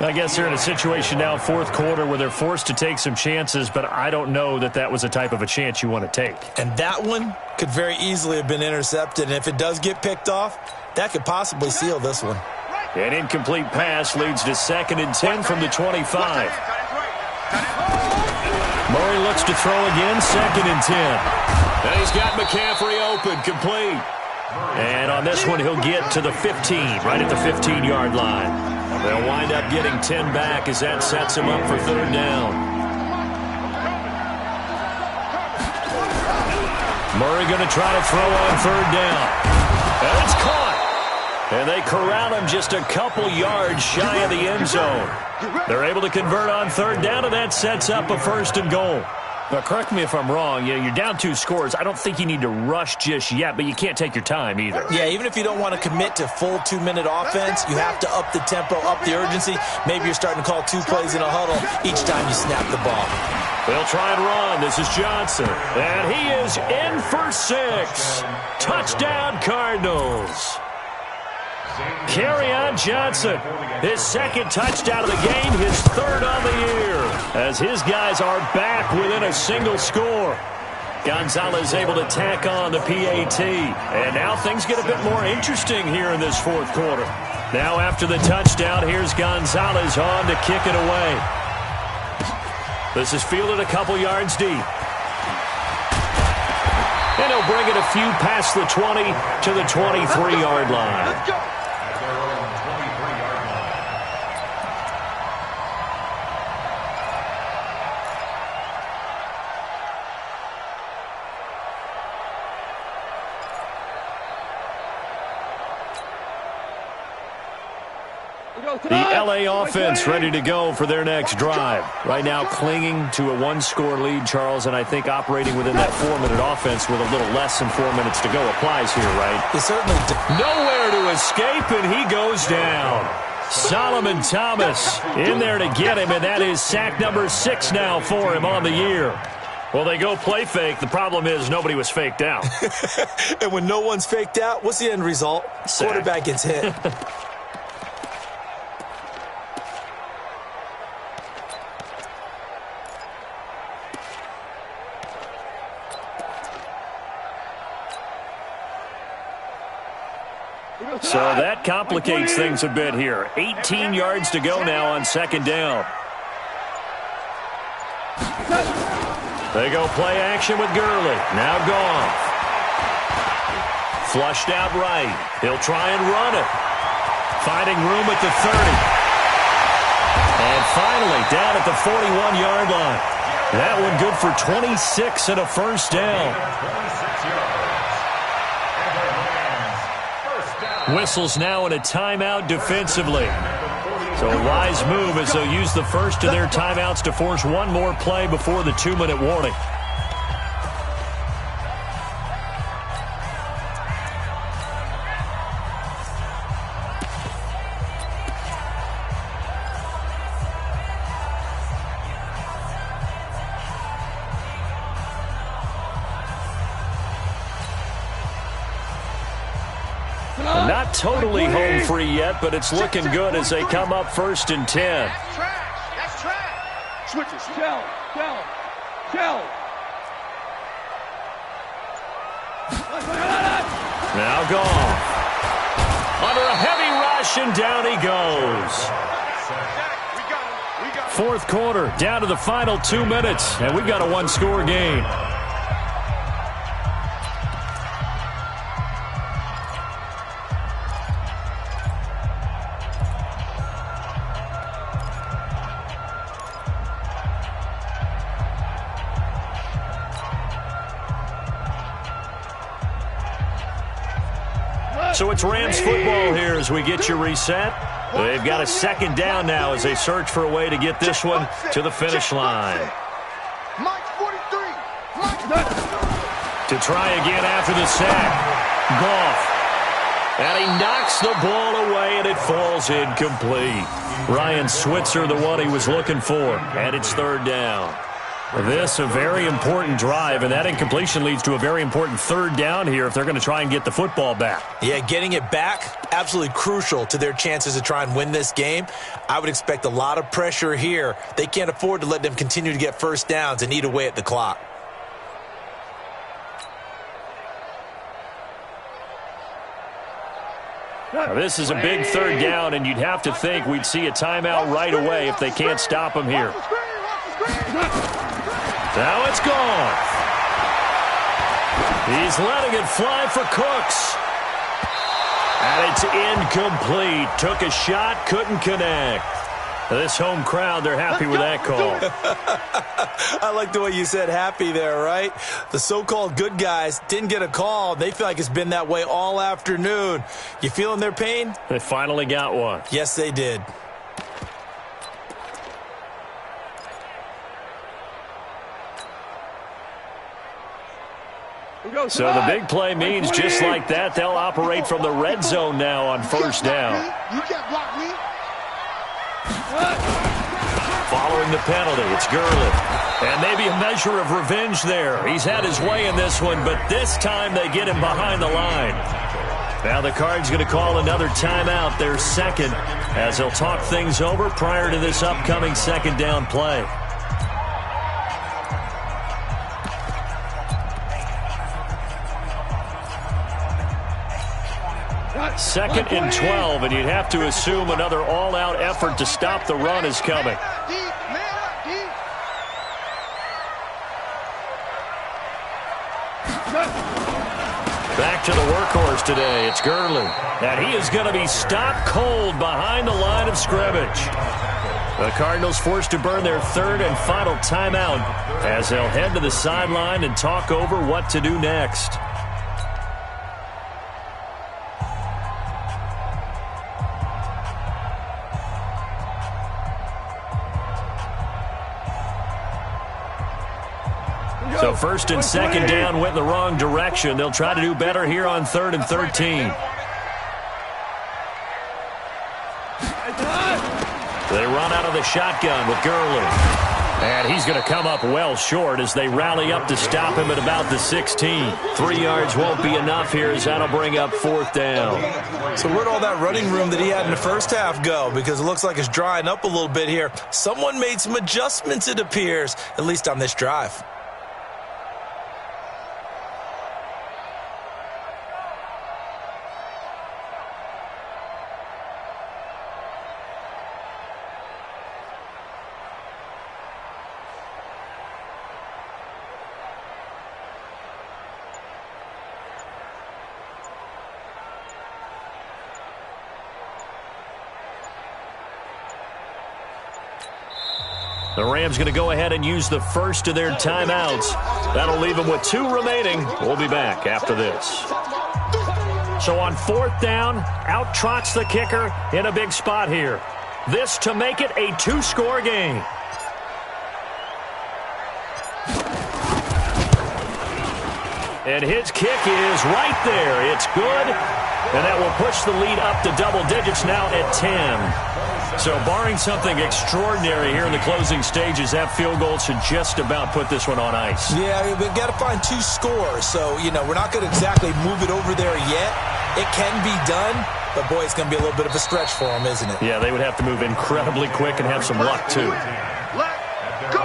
A: I guess they're in a situation now, 4th quarter, where they're forced to take some chances, but I don't know that that was the type of a chance you want to take.
C: And that one could very easily have been intercepted, and if it does get picked off, that could possibly seal this one.
A: An incomplete pass leads to 2nd and 10 from the 25. Murray looks to throw again, 2nd and 10. And he's got McCaffrey open, complete. And on this one, he'll get to the 15, right at the 15-yard line. They'll wind up getting 10 back as that sets him up for 3rd down. Murray going to try to throw on 3rd down. And it's caught. And they corral him just a couple yards shy of the end zone. They're able to convert on 3rd down, and that sets up a 1st and goal. Now, correct me if I'm wrong. You're down 2 scores. I don't think you need to rush just yet, but you can't take your time either.
C: Yeah, even if you don't want to commit to full 2-minute offense, you have to up the tempo, up the urgency. Maybe you're starting to call 2 plays in a huddle each time you snap the ball.
A: They'll try and run. This is Johnson. And he is in for 6. Touchdown, Cardinals. Kerryon Johnson, his 2nd touchdown of the game, his 3rd on the year, as his guys are back within a single score. Gonzalez able to tack on the PAT, and now things get a bit more interesting here in this 4th quarter. Now after the touchdown, here's Gonzalez on to kick it away. This is fielded a couple yards deep. And he'll bring it a few past the 20 to the 23-yard line.
B: Let's go.
A: The L.A. offense ready to go for their next drive. Right now clinging to a 1-score lead, Charles, and I think operating within that 4-minute offense with a little less than 4 minutes to go applies here, right?
C: It certainly
A: nowhere to escape, and he goes down. Solomon Thomas in there to get him, and that is sack number 6 now for him on the year. Well, they go play fake. The problem is nobody was faked out.
C: And when no one's faked out, what's the end result?
A: Sack.
C: Quarterback gets hit.
A: So that complicates things a bit here. 18 yards to go now on 2nd down. They go play action with Gurley. Now Goff. Flushed out right. He'll try and run it. Finding room at the 30. And finally down at the 41-yard line. That one good for 26 and a 1st down. Whistles now in a timeout defensively. So a wise move as they'll use the first of their timeouts to force one more play before the 2-minute warning. Not totally home free yet, but it's looking good as they come up 1st and 10.
B: That's trash. That's trash. Switches.
E: Shell.
A: Now Goff. Under a heavy rush, and down he goes.
B: We got him.
A: 4th quarter, down to the final 2 minutes, and we've got a 1-score game. So it's Rams football here as we get you reset. They've got a 2nd down now as they search for a way to get this one to the finish line.
B: Mike 43.
A: To try again after the sack. Goff. And he knocks the ball away, and it falls incomplete. Ryan Switzer, the one he was looking for, and it's 3rd down. This a very important drive, and that incompletion leads to a very important 3rd down here if they're going to try and get the football back.
C: Yeah, getting it back, absolutely crucial to their chances to try and win this game. I would expect a lot of pressure here. They can't afford to let them continue to get 1st downs and eat away at the clock.
A: Now, this is a big 3rd down, and you'd have to think we'd see a timeout right away if they can't stop him here. Now it's gone. He's letting it fly for Cooks. And it's incomplete. Took a shot, couldn't connect. This home crowd, they're happy with that call.
C: I like the way you said happy there, right? The so-called good guys didn't get a call. They feel like it's been that way all afternoon. You feeling their pain?
A: They finally got one.
C: Yes, they did.
A: So the big play means just like that, they'll operate from the red zone now on first down.
B: You can't block me.
A: Following the penalty, it's Gurley. And maybe a measure of revenge there. He's had his way in this one, but this time they get him behind the line. Now the Cards going to call another timeout, their second, as they'll talk things over prior to this upcoming second down play. Second and 12, and you'd have to assume another all-out effort to stop the run is coming. Back to the workhorse today. It's Gurley. And he is going to be stopped cold behind the line of scrimmage. The Cardinals forced to burn their third and final timeout as they'll head to the sideline and talk over what to do next. So first and second down went in the wrong direction. They'll try to do better here on 3rd and 13. They run out of the shotgun with Gurley. And he's going to come up well short as they rally up to stop him at about the 16. 3 yards won't be enough here as that'll bring up 4th down.
C: So where'd all that running room that he had in the first half go? Because it looks like it's drying up a little bit here. Someone made some adjustments, it appears, at least on this drive.
A: The Rams going to go ahead and use the first of their timeouts. That'll leave them with 2 remaining. We'll be back after this. So on 4th down, out trots the kicker in a big spot here. This to make it a 2-score game. And his kick is right there. It's good. And that will push the lead up to double digits now at 10. So barring something extraordinary here in the closing stages, that field goal should just about put this one on ice.
C: Yeah, we've got to find 2 scores. So, we're not going to exactly move it over there yet. It can be done, but, boy, it's going to be a little bit of a stretch for them, isn't it?
A: Yeah, they would have to move incredibly quick and have some luck, too.
B: Let's go.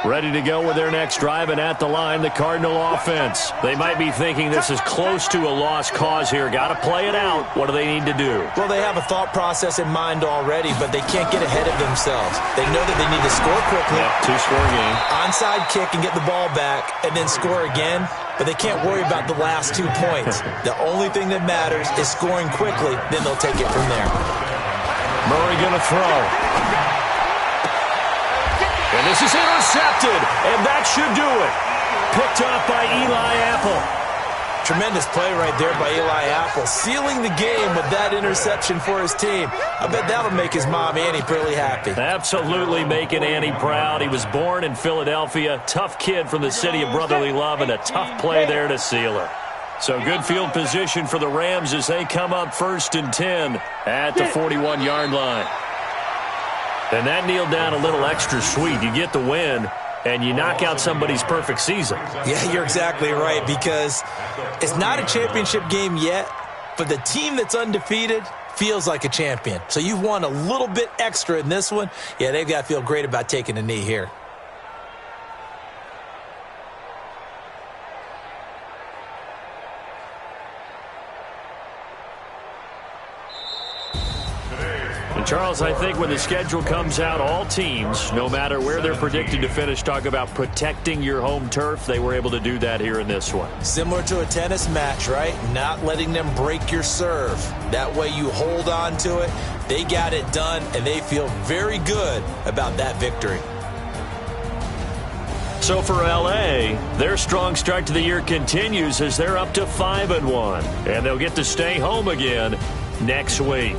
A: Ready to go with their next drive, and at the line, the Cardinal offense. They might be thinking this is close to a lost cause here. Got to play it out. What do they need to do?
C: Well, they have a thought process in mind already, but they can't get ahead of themselves. They know that they need to score quickly.
A: Yep, 2-score game.
C: Onside kick and get the ball back, and then score again. But they can't worry about the last 2 points. The only thing that matters is scoring quickly. Then they'll take it from there.
A: Murray going to throw. And this is intercepted, and that should do it. Picked up by Eli Apple.
C: Tremendous play right there by Eli Apple, sealing the game with that interception for his team. I bet that'll make his mom, Annie, pretty happy.
A: Absolutely making Annie proud. He was born in Philadelphia, tough kid from the city of brotherly love, and a tough play there to seal her. So good field position for the Rams as they come up 1st and 10 at the 41-yard line. And that kneeled down a little extra sweet. You get the win, and you knock out somebody's perfect season.
C: Yeah, you're exactly right, because it's not a championship game yet, but the team that's undefeated feels like a champion. So you've won a little bit extra in this one. Yeah, they've got to feel great about taking a knee here.
A: And Charles, I think when the schedule comes out, all teams, no matter where they're predicted to finish, talk about protecting your home turf. They were able to do that here in this one.
C: Similar to a tennis match, right? Not letting them break your serve. That way you hold on to it. They got it done, and they feel very good about that victory.
A: So for LA, their strong start to the year continues as they're up to 5-1. And they'll get to stay home again next week.